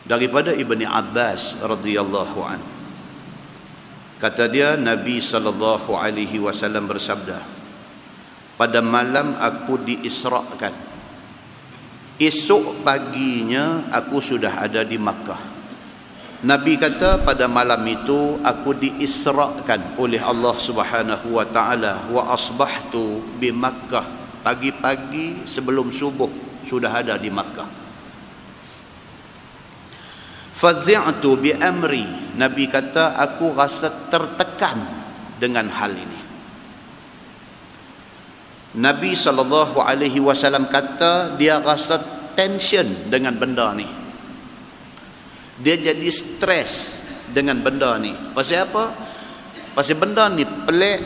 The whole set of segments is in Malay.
daripada Ibni Abbas radhiyallahu an. Kata dia, Nabi sallallahu alaihi wasallam bersabda, pada malam aku diisrakan, esok paginya aku sudah ada di Makkah. Nabi kata pada malam itu aku diisrakan oleh Allah Subhanahu wa taala, wa asbahtu bi Makkah, pagi-pagi sebelum subuh sudah ada di Makkah. Fazi'tu bi amri, Nabi kata aku rasa tertekan dengan hal ini. Nabi SAW kata dia rasa tension dengan benda ni. Dia jadi stres dengan benda ni. Pasal apa? Pasal benda ni pelik,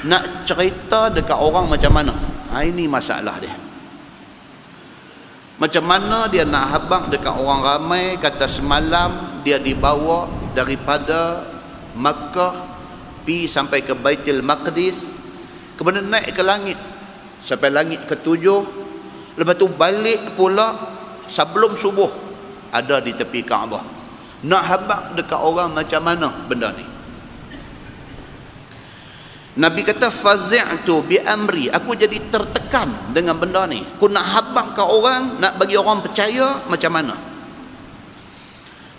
nak cerita dekat orang macam mana. Ini masalah dia. Macam mana dia nak habaq dekat orang ramai, kata semalam dia dibawa daripada Makkah pi sampai ke Baitul Maqdis, kemudian naik ke langit sampai langit ke-7, lepas tu balik pula sebelum subuh ada di tepi Kaabah. Nak habaq dekat orang macam mana benda ni? Nabi kata fazi'tu bi amri, aku jadi tertekan dengan benda ni. Aku nak habaq ke orang, nak bagi orang percaya macam mana.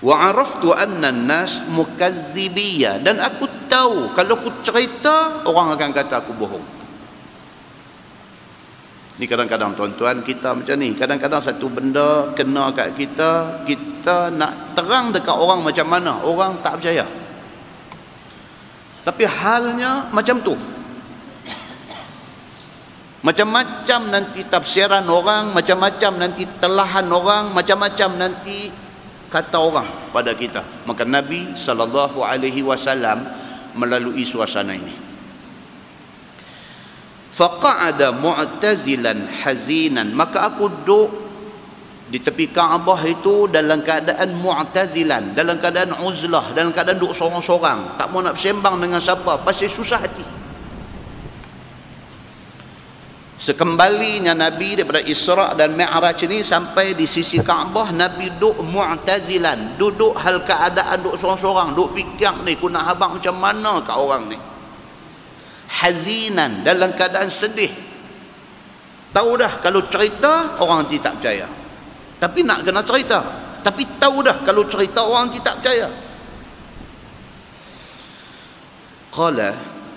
Wa araftu anna an-nas mukazzibiyya, dan aku tahu kalau aku cerita orang akan kata aku bohong. Ni kadang-kadang tuan-tuan kita macam ni. Kadang-kadang satu benda kena kat kita, kita nak terang dekat orang macam mana, orang tak percaya. Tapi halnya macam tu. Macam-macam nanti tafsiran orang, macam-macam nanti telahan orang, macam-macam nanti kata orang pada kita. Maka Nabi SAW melalui suasana ini. Faqa'ada mu'tazilan hazinan, maka aku duduk di tepi Kaabah itu dalam keadaan mu'tazilan, dalam keadaan uzlah, dalam keadaan duduk sorang-sorang, tak mau nak bersembang dengan siapa, pasal susah hati. Sekembalinya Nabi daripada Isra' dan Mi'raj ini sampai di sisi Kaabah, Nabi duduk mu'tazilan, duduk hal keadaan duduk sorang-sorang, duduk fikir ni, aku nak habaq macam mana kat orang ni. Hazinan, dalam keadaan sedih. Tahu dah kalau cerita orang nanti tak percaya, tapi nak kena cerita. Tapi tahu dah kalau cerita orang nanti tak percaya. Qala,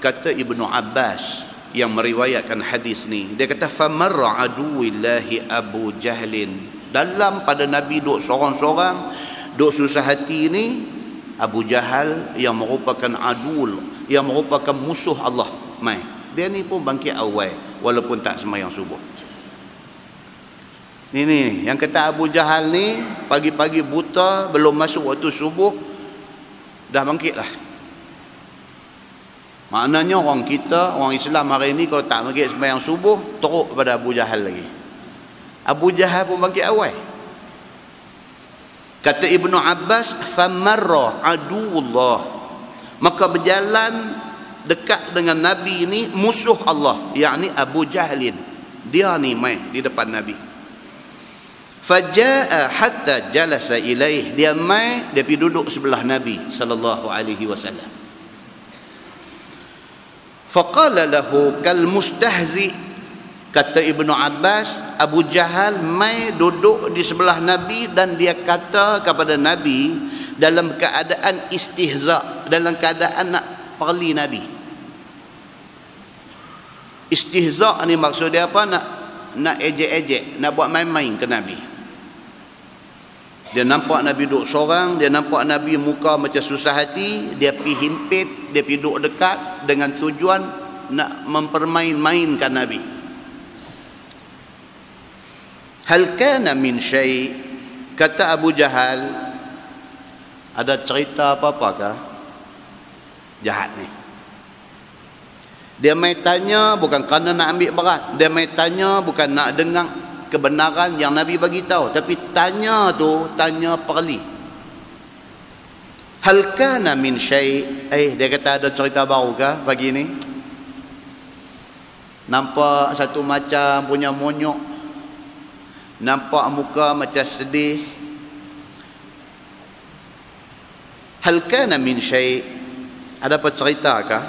kata Ibnu Abbas yang meriwayatkan hadis ni, dia kata famarra aduwillahi Abu Jahlin, dalam pada Nabi duk sorang-sorang, duk susah hati ni, Abu Jahal yang merupakan adul, yang merupakan musuh Allah, mai dia ni pun bangkit awal walaupun tak sembahyang subuh. Ni yang kata Abu Jahal ni pagi-pagi buta, belum masuk waktu subuh dah bangkit lah. Maknanya orang kita, orang Islam hari ni kalau tak bangkit sembahyang subuh, teruk pada Abu Jahal lagi. Abu Jahal pun bangkit awal. Kata Ibnu Abbas, famarra aduullah, maka berjalan dekat dengan Nabi ni musuh Allah, yakni Abu Jahlin. Dia ni mai di depan Nabi. Fajaa hatta jalasa ilaih, dia mai, dia pergi duduk sebelah Nabi sallallahu alaihi wasallam. Faqala lahu kal mustahzi, kata Ibnu Abbas, Abu Jahal mai duduk di sebelah Nabi dan dia kata kepada Nabi dalam keadaan istihza, dalam keadaan nak perli Nabi. Istihza ni maksud dia apa? Nak ejek-ejek, nak buat main-main ke Nabi. Dia nampak Nabi duduk seorang, dia nampak Nabi muka macam susah hati, dia pergi himpit, dia pergi duduk dekat dengan tujuan nak mempermain-mainkan Nabi. Hal kana min syai', kata Abu Jahal, ada cerita apa-apakah? Jahat ni. Dia mai tanya bukan kerana nak ambil berat, dia mai tanya bukan nak dengar kebenaran yang Nabi bagi tahu, tapi tanya tu tanya perli. Hal kana min syai', dia kata ada cerita baru ke pagi ni? Nampak satu macam punya monyok, nampak muka macam sedih, hal kana min syai', ada apa ceritakah?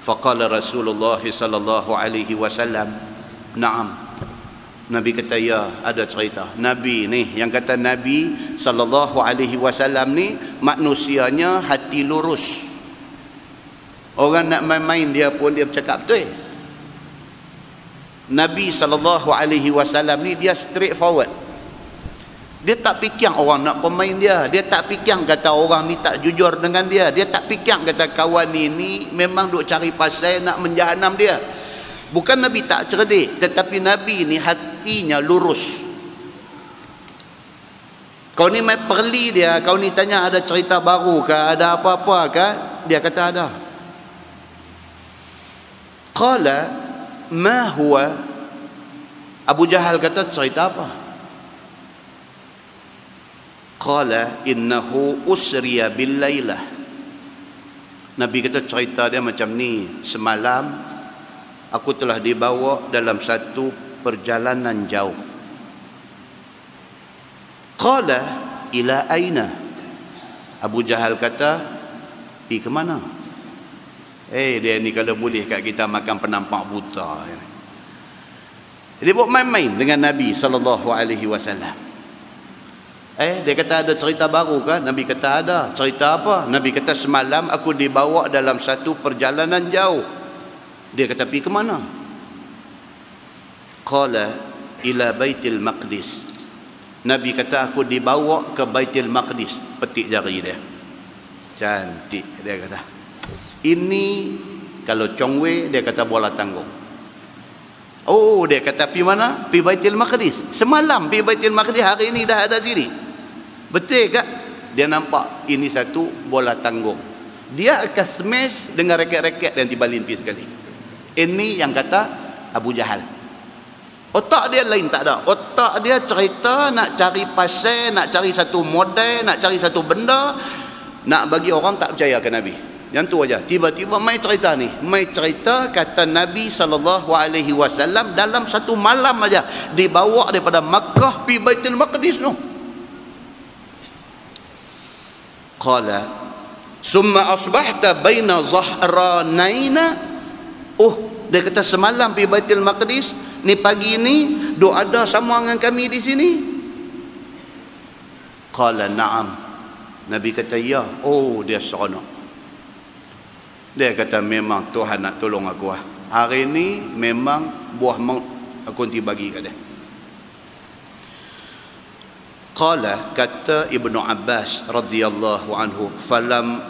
Faqala Rasulullah sallallahu alaihi wasallam, na'am. Nabi kata, ya, ada cerita. Nabi ni, yang kata Nabi sallallahu alaihi wasallam ni manusianya hati lurus. Orang nak main-main dia pun dia bercakap betul. Nabi sallallahu alaihi wasallam ni dia straight forward. Dia tak fikir orang nak pemain dia. Dia tak fikir kata orang ni tak jujur dengan dia. Dia tak fikir kata kawan ni memang duk cari pasal nak menjahanam dia. Bukan Nabi tak cerdik, tetapi Nabi ni hatinya lurus. Kau ni main perli dia, kau ni tanya ada cerita baru ke, ada apa-apa ke, dia kata ada. Qala ma huwa? Abu Jahal kata, cerita apa? Qala innahu usriya bil lailah. Nabi kata cerita dia macam ni, semalam aku telah dibawa dalam satu perjalanan jauh. Qala ila aina? Abu Jahal kata, pergi ke mana? Dia ni kalau boleh kat kita makan penampak buta. Dia buat main-main dengan Nabi sallallahu alaihi wasallam. Dia kata ada cerita baru kan? Nabi kata ada. Cerita apa? Nabi kata semalam aku dibawa dalam satu perjalanan jauh. Dia kata pergi ke mana? Qala ila Baitul Maqdis. Nabi kata aku dibawa ke Baitul Maqdis. Petik jari dia. Cantik dia kata. Ini kalau Chong Wei dia kata bola tanggung. Oh, dia kata pergi mana? Pergi Baitul Maqdis. Semalam pergi Baitul Maqdis, hari ini dah ada sini. Betul tak? Dia nampak ini satu bola tanggung. Dia akan smash dengan raket-raket dan tiba limpi sekali. Ini yang kata Abu Jahal. Otak dia lain tak ada. Otak dia cerita nak cari pasal, nak cari satu model, nak cari satu benda, nak bagi orang tak percaya ke Nabi. Yang tu aja. Tiba-tiba mai cerita ni. Mai cerita kata Nabi SAW dalam satu malam aja dibawa daripada Makkah pergi Baitul Maqdis tu. Qala summa asbahta baina zahranaina. Dia kata semalam pergi Baitul Maqdis, ni pagi ni duk ada sama dengan kami di sini. Qala na'am. Nabi kata ya. Dia seronok. Dia kata memang Tuhan nak tolong aku lah. Hari ni memang buah maut aku nanti bagi kat dia. Qala, kata Ibnu Abbas radhiyallahu anhu, falam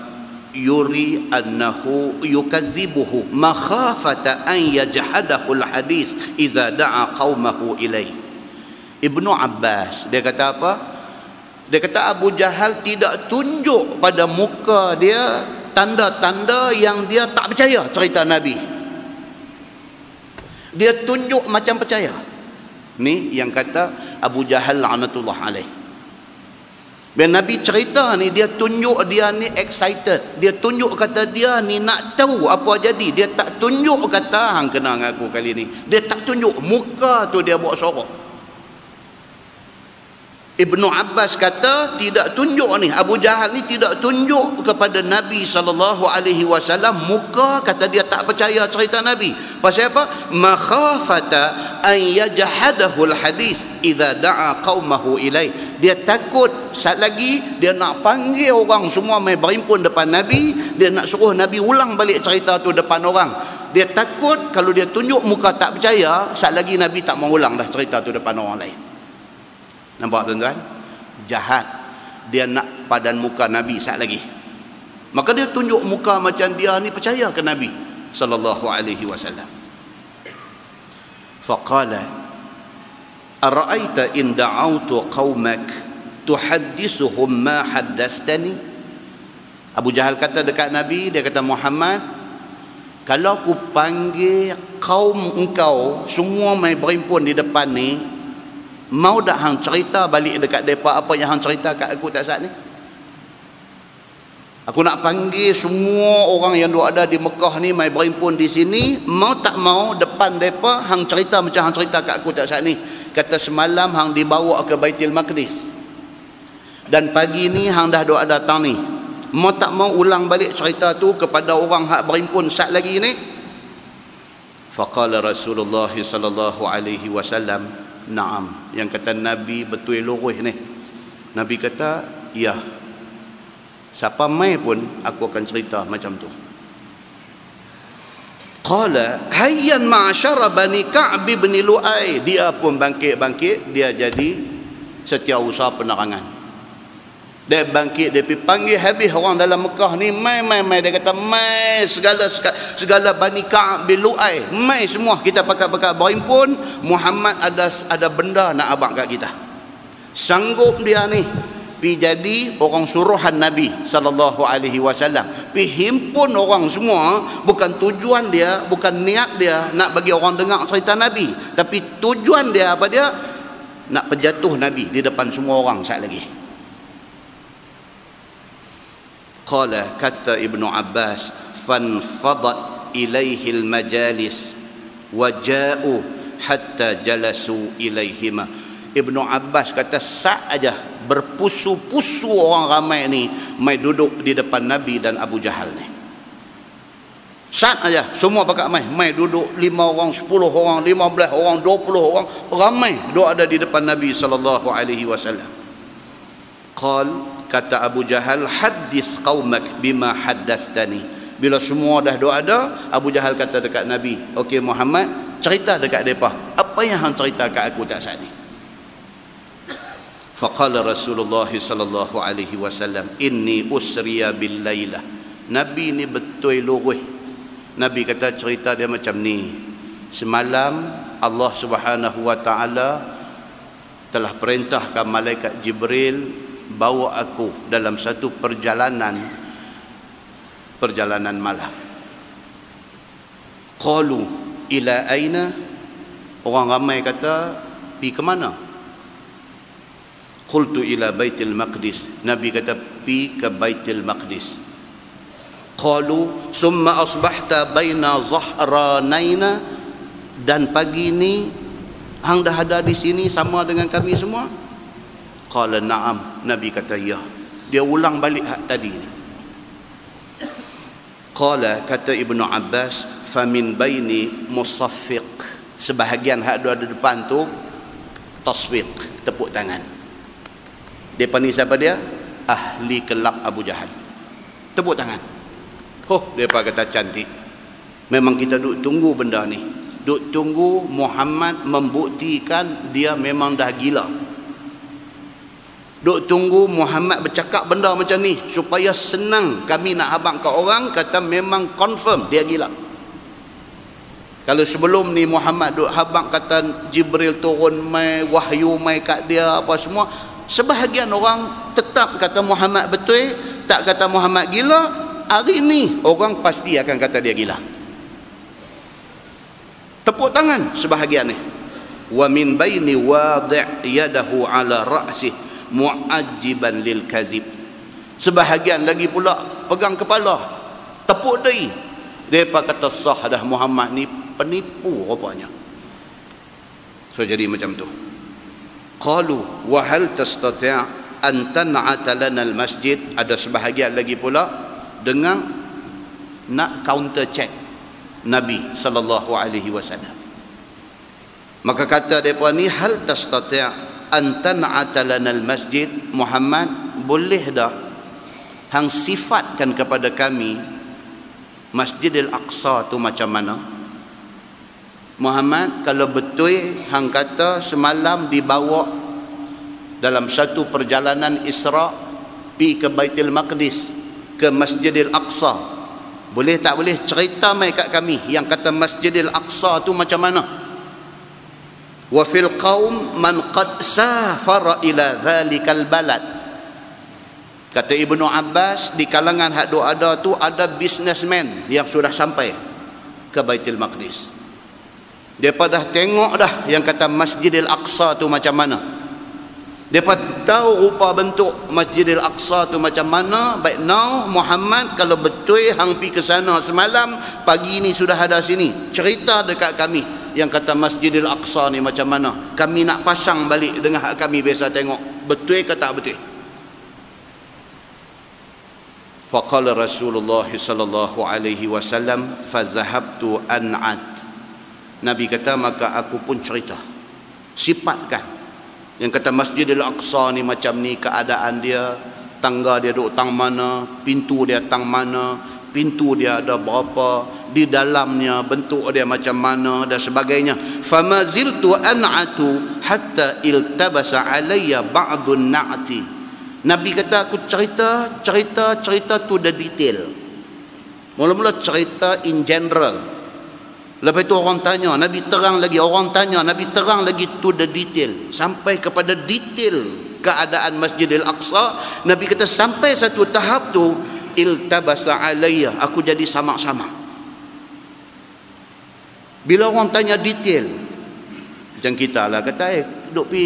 yuri annahu yukadzibuhu makhafata an yajhadahu alhadis idza da'a qaumahu ilai. Ibnu Abbas dia kata apa? Dia kata Abu Jahal tidak tunjuk pada muka dia tanda-tanda yang dia tak percaya cerita Nabi. Dia tunjuk macam percaya. Ni yang kata Abu Jahal la'natullah alaih. Bila Nabi cerita ni, dia tunjuk dia ni excited. Dia tunjuk kata dia ni nak tahu apa jadi. Dia tak tunjuk kata hang kena dengan aku kali ni. Dia tak tunjuk. Muka tu dia buat sorok. Ibnu Abbas kata tidak tunjuk ni. Abu Jahal ni tidak tunjuk kepada Nabi SAW muka, kata dia tak percaya cerita Nabi. Pasal apa? Makhafata an yajhadahu alhadis idza da'a qaumahu ilai. Dia takut saat lagi dia nak panggil orang semua mai berhimpun depan Nabi, dia nak suruh Nabi ulang balik cerita tu depan orang. Dia takut kalau dia tunjuk muka tak percaya, saat lagi Nabi tak mau ulang dah cerita tu depan orang lain. Nampak tuan-tuan? Jahat. Dia nak padan muka Nabi saat lagi. Maka dia tunjuk muka macam dia ni percaya ke Nabi sallallahu alaihi wasallam. Faqala ara'aita in da'awtu qaumak tuhaddithuhum ma haddastani. Abu Jahal kata dekat Nabi, dia kata Muhammad, kalau aku panggil kaum engkau semua mai berhimpun di depan ni, mau dak hang cerita balik dekat depa apa yang hang cerita kat aku tak saat ni? Aku nak panggil semua orang yang ada di Mekah ni mai berhimpun di sini, mau tak mau depan depa hang cerita macam hang cerita kat aku tak saat ni. Kata semalam hang dibawa ke Baitul Maqdis, dan pagi ni hang dah doa datang ni. Mau tak mau ulang balik cerita tu kepada orang hak berimpun sat lagi ni. Faqala Rasulullah sallallahu alaihi wasallam, na'am. Yang kata Nabi betul lurus ni. Nabi kata, ya. Siapa mai pun aku akan cerita macam tu. Qala hayyan ma'syara bani Ka'b bin Lu'ay. Dia pun bangkit-bangkit, dia jadi setiausaha penerangan. Dia bangkit, dia pergi panggil habis orang dalam Mekah ni, mai. Dia kata, mai segala Bani Ka'b bin Lu'ay, mai semua kita pakat-pakat berimpun. Muhammad ada benda nak abang kat kita. Sanggup dia ni pi jadi orang suruhan Nabi sallallahu alaihi wasallam. Pi himpun orang semua, bukan tujuan dia, bukan niat dia nak bagi orang dengar cerita Nabi, tapi tujuan dia apa dia? Nak penjatuh Nabi di depan semua orang sekali lagi. Qala, kata Ibnu Abbas, fanfadat ilaihi al-majalis wa ja'u hatta jalasu ilaihima. Ibnu Abbas kata sat aja berpusu-pusu orang ramai ni mai duduk di depan Nabi dan Abu Jahal ni. Sat aja semua pakat mai duduk 5 orang, 10 orang, 15 orang, 20 orang, ramai duk ada di depan Nabi sallallahu alaihi wasallam. Qal, kata Abu Jahal, hadis qaumak bima haddastani. Bila semua dah duk ada, Abu Jahal kata dekat Nabi, okey Muhammad, cerita dekat depa apa yang hang cerita kat aku tak saat ni. Faqala Rasulullah sallallahu alaihi wasallam, inni usriya bil lailah. Nabi ni betul lurus. Nabi kata cerita dia macam ni. Semalam Allah Subhanahu wa taala telah perintahkan malaikat Jibril bawa aku dalam satu perjalanan malam. Qalu ila aina? Orang ramai kata, pi ke mana? Qultu ila Baitul Maqdis. Nabi kata, pi ke Baitul Maqdis. Qalu summa asbahta baina zahranaina, dan pagi ni hang dah ada di sini sama dengan kami semua? Qala na'am. Nabi kata ya. Dia ulang balik hak tadi ni. Qala, kata Ibnu Abbas, famin baini musaffiq. Sebahagian hak ada depan tu tasfiq, tepuk tangan. Depa ni siapa dia? Ahli kelab Abu Jahal. Tepuk tangan. Depa kata cantik. Memang kita duk tunggu benda ni. Duk tunggu Muhammad membuktikan dia memang dah gila. Duk tunggu Muhammad bercakap benda macam ni supaya senang kami nak habaq ke orang, kata memang confirm dia gila. Kalau sebelum ni Muhammad duk habaq kata Jibril turun mai, wahyu mai kat dia apa semua, sebahagian orang tetap kata Muhammad betul, tak kata Muhammad gila. Hari ni orang pasti akan kata dia gila. Tepuk tangan sebahagian ni. Wa min baini wadi' yadahu ala ra'sih mu'ajjiban lil kazib. Sebahagian lagi pula pegang kepala, tepuk dahi. Depa kata sah dah Muhammad ni penipu rupanya. So jadi macam tu. Qalu wa hal tastati' an tan'ata lana al masjid. Ada sebahagian lagi pula dengar nak counter check Nabi sallallahu alaihi wasallam. Maka kata depa ni, hal tastati' an tan'ata lana al masjid. Muhammad, boleh dah hang sifatkan kepada kami Masjidil Aqsa tu macam mana? Muhammad, kalau betul hang kata semalam dibawa dalam satu perjalanan Isra pi ke Baitul Maqdis, ke Masjidil Aqsa, boleh tak boleh cerita mai kat kami yang kata Masjidil Aqsa tu macam mana? Wa fil qaum man qad safara ila dhalikal balad. Kata Ibnu Abbas, di kalangan hak duk ada tu ada businessman yang sudah sampai ke Baitul Maqdis. Depa dah tengok dah yang kata Masjidil Aqsa tu macam mana. Depa tahu rupa bentuk Masjidil Aqsa tu macam mana. Baik now Muhammad, kalau betul hang pi ke sana semalam, pagi ni sudah ada sini, cerita dekat kami yang kata Masjidil Aqsa ni macam mana. Kami nak pasang balik dengan hak kami biasa tengok, betul ke tak betul. Faqala Rasulullah sallallahu alaihi wasallam fazahabtu an'at. Nabi kata maka aku pun cerita, sifatkan yang kata Masjidil Aqsa ni macam ni keadaan dia, tangga dia duduk tang mana, pintu dia tang mana, pintu dia ada berapa, di dalamnya bentuk dia macam mana dan sebagainya. Famaziltu an'atu hatta iltabasa alayya ba'dun na'ti. Nabi kata aku cerita tu dah detail. Mula-mula cerita in general. Lepas itu orang tanya, Nabi terang lagi, orang tanya, Nabi terang lagi, tu dah detail. Sampai kepada detail keadaan Masjidil Aqsa. Nabi kata sampai satu tahap tu iltabasa alayya, aku jadi samak-samak. Bila orang tanya detail, macam kita lah kata, duduk pi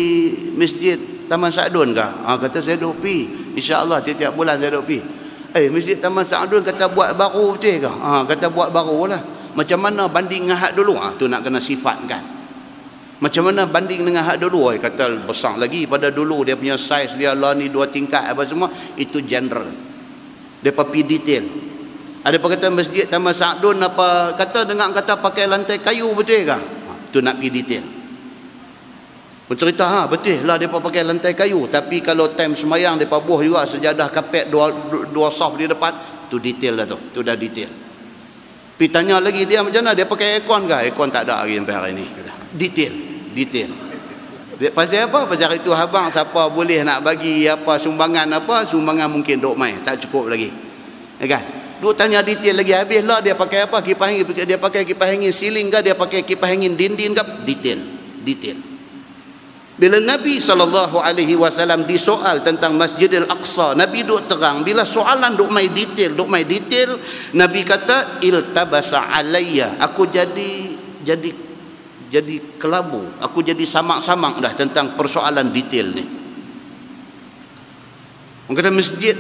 masjid Taman Sa'dun kah? Kata saya duduk pi, insya-Allah tiap-tiap bulan saya duduk pi. Masjid Taman Sa'dun kata buat baru betul kah? Kata buat baru lah. Macam mana banding dengan hak dulu? Tu nak kena sifatkan. Macam mana banding dengan hak dulu? Kata besar lagi pada dulu, dia punya saiz dia lah ni 2 tingkat apa semua, itu general. Dia pergi detail. Ada kata masjid Taman Sa'dun apa kata dengan kata pakai lantai kayu betul kah? Tu nak pergi detail. Bercerita betul lah dia pakai lantai kayu, tapi kalau time semayang dia buah juga sejadah kapet dua soft di depan, tu detail dah tu. Tu dah detail. Pi tanya lagi dia macam mana dia pakai aircon kah? Aircon tak ada hari sampai hari ni. Detail. Dia pasal apa? Pasal itu abang siapa boleh nak bagi apa sumbangan mungkin duk mai, tak cukup lagi. Ya kan? Duk tanya detail lagi, habislah dia pakai apa? Kipas angin, dia pakai kipas angin siling kah? Dia pakai kipas angin dinding kah? Detail. Bila Nabi SAW disoal tentang Masjidil Aqsa, Nabi duk terang. Bila soalan duk mai detail, Nabi kata iltabasa alayya, aku jadi kelabu, aku jadi samak-samak dah tentang persoalan detail ni. Orang kata masjid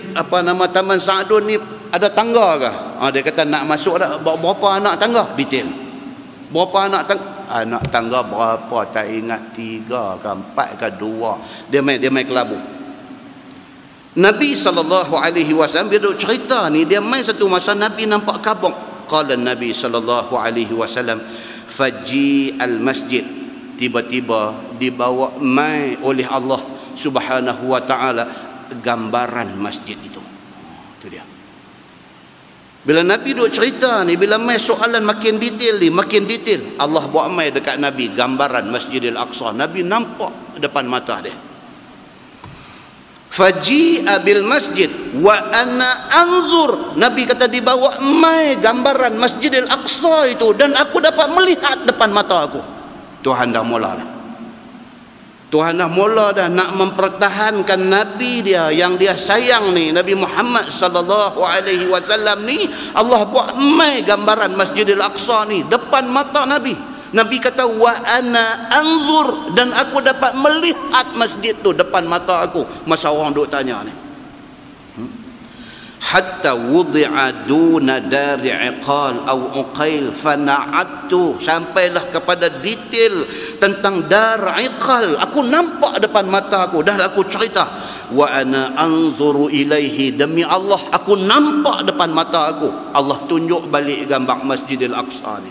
Taman Sa'dun ni ada tangga kah? Dia kata nak masuk dah, berapa anak tangga? Detail. Berapa anak tangga berapa tak ingat, 3 ke 4 ke 2. Dia main kelabu. Nabi SAW dia duk cerita ni, dia main satu masa Nabi nampak kabut. Qala Nabi SAW faji al-masjid, tiba-tiba dibawa mai oleh Allah Subhanahu wa taala gambaran masjid itu. Itu dia. Bila Nabi duk cerita ni, bila mai soalan makin detail, Allah buat mai dekat Nabi gambaran Masjidil Aqsa. Nabi nampak depan mata dia. Faji'a bil masjid wa ana anzur. Nabi kata dibawa mai gambaran Masjidil Aqsa itu dan aku dapat melihat depan mata aku. Tuhan dah mula dah. Tuhan dah mula dah nak mempertahankan Nabi dia yang dia sayang ni, Nabi Muhammad sallallahu alaihi wasallam ni. Allah buat mai gambaran Masjidil Aqsa ni depan mata Nabi. Nabi kata wa ana anzur, dan aku dapat melihat masjid tu depan mata aku masa orang duk tanya ni. Hatta wudi'a duna dari iqal au uqail fana'attu, sampailah kepada detail tentang dar iqal, aku nampak depan mata aku, dah aku cerita. Wa ana anzuru ilaihi, demi Allah aku nampak depan mata aku. Allah tunjuk balik gambar Masjidil Aqsa ni.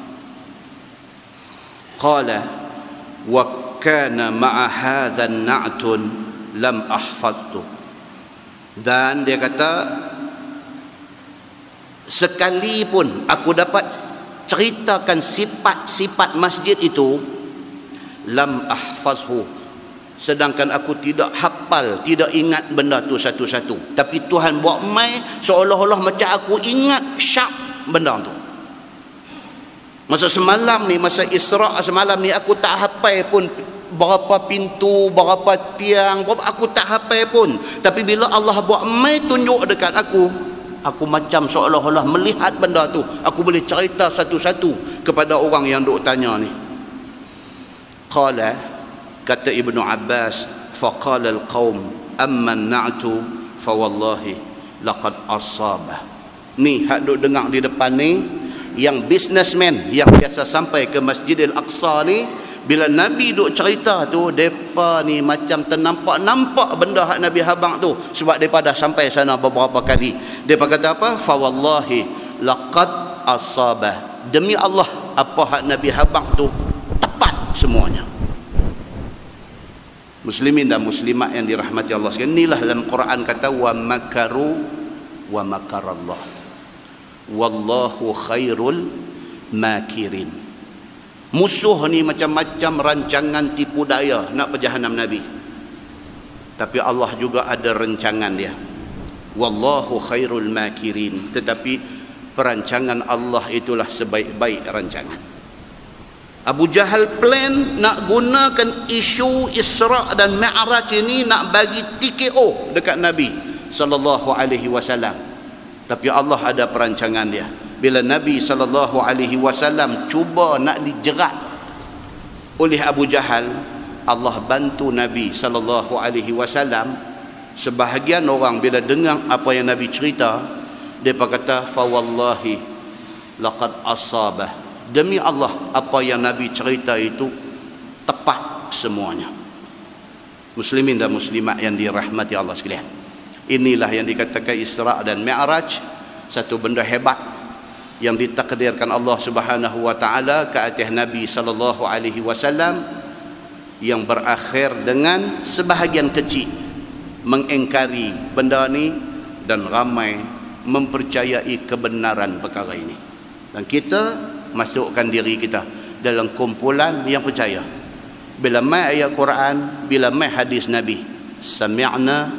Qala wa kana ma'a hadha na'tun lam ahfaztu, dan dia kata sekalipun aku dapat ceritakan sifat-sifat masjid itu, lam ahfazhu, sedangkan aku tidak hafal, tidak ingat benda tu satu-satu, tapi Tuhan buat mai seolah-olah macam aku ingat syak benda tu. Masa semalam ni, masa Isra' semalam ni, aku tak hafal pun berapa pintu, berapa tiang, aku tak hafal pun. Tapi bila Allah buat mai tunjuk dekat aku macam seolah-olah melihat benda tu. Aku boleh cerita satu-satu kepada orang yang duk tanya ni. Qala, kata Ibnu Abbas, faqala al-qaum amma an-na'tu fa wallahi laqad asabah. Ni hak duk dengar di depan ni, yang businessman yang biasa sampai ke Masjidil Aqsa ni, Bila Nabi duk cerita tu, depa ni macam ternampak-nampak benda hak Nabi habang tu, sebab depa dah sampai sana beberapa kali. Depa kata apa? Fa wallahi laqad asabah. Demi Allah, apa hak Nabi habang tu tepat semuanya. Muslimin dan muslimat yang dirahmati Allah sekalian, inilah dalam Quran kata wa makaru wa makarallah wallahu khairul makirin. Musuh ni macam-macam rancangan tipu daya nak berjahanam Nabi, tapi Allah juga ada rancangan dia. Wallahu khairul makirin. Tetapi perancangan Allah itulah sebaik-baik rancangan. Abu Jahal plan nak gunakan isu Isra' dan Mi'raj ini nak bagi TKO dekat Nabi sallallahu alaihi wasallam. Tapi Allah ada perancangan dia. Bila Nabi sallallahu alaihi wasallam cuba nak dijerat oleh Abu Jahal, Allah bantu Nabi sallallahu alaihi wasallam. Sebahagian orang bila dengar apa yang Nabi cerita, depa kata fa wallahi laqad asabah. Demi Allah, apa yang Nabi cerita itu tepat semuanya. Muslimin dan muslimat yang dirahmati Allah sekalian, inilah yang dikatakan Isra' dan Mi'raj, satu benda hebat yang ditakdirkan Allah Subhanahu wa taala ke atas Nabi sallallahu alaihi wasallam, yang berakhir dengan sebahagian kecil mengingkari benda ni dan ramai mempercayai kebenaran perkara ini. Dan kita masukkan diri kita dalam kumpulan yang percaya. Bila mai ayat Quran, bila mai hadis Nabi, sami'na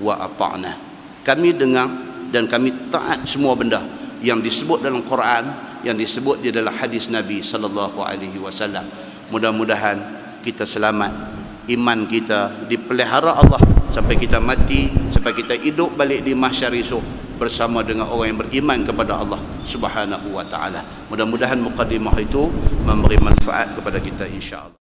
wa ata'na. Kami dengar dan kami taat semua benda yang disebut dalam Quran, yang disebut di dalam hadis Nabi sallallahu alaihi wasallam. Mudah-mudahan kita selamat, iman kita dipelihara Allah sampai kita mati, sampai kita hidup balik di mahsyar esok bersama dengan orang yang beriman kepada Allah Subhanahu wa taala. Mudah-mudahan mukadimah itu memberi manfaat kepada kita insya-Allah.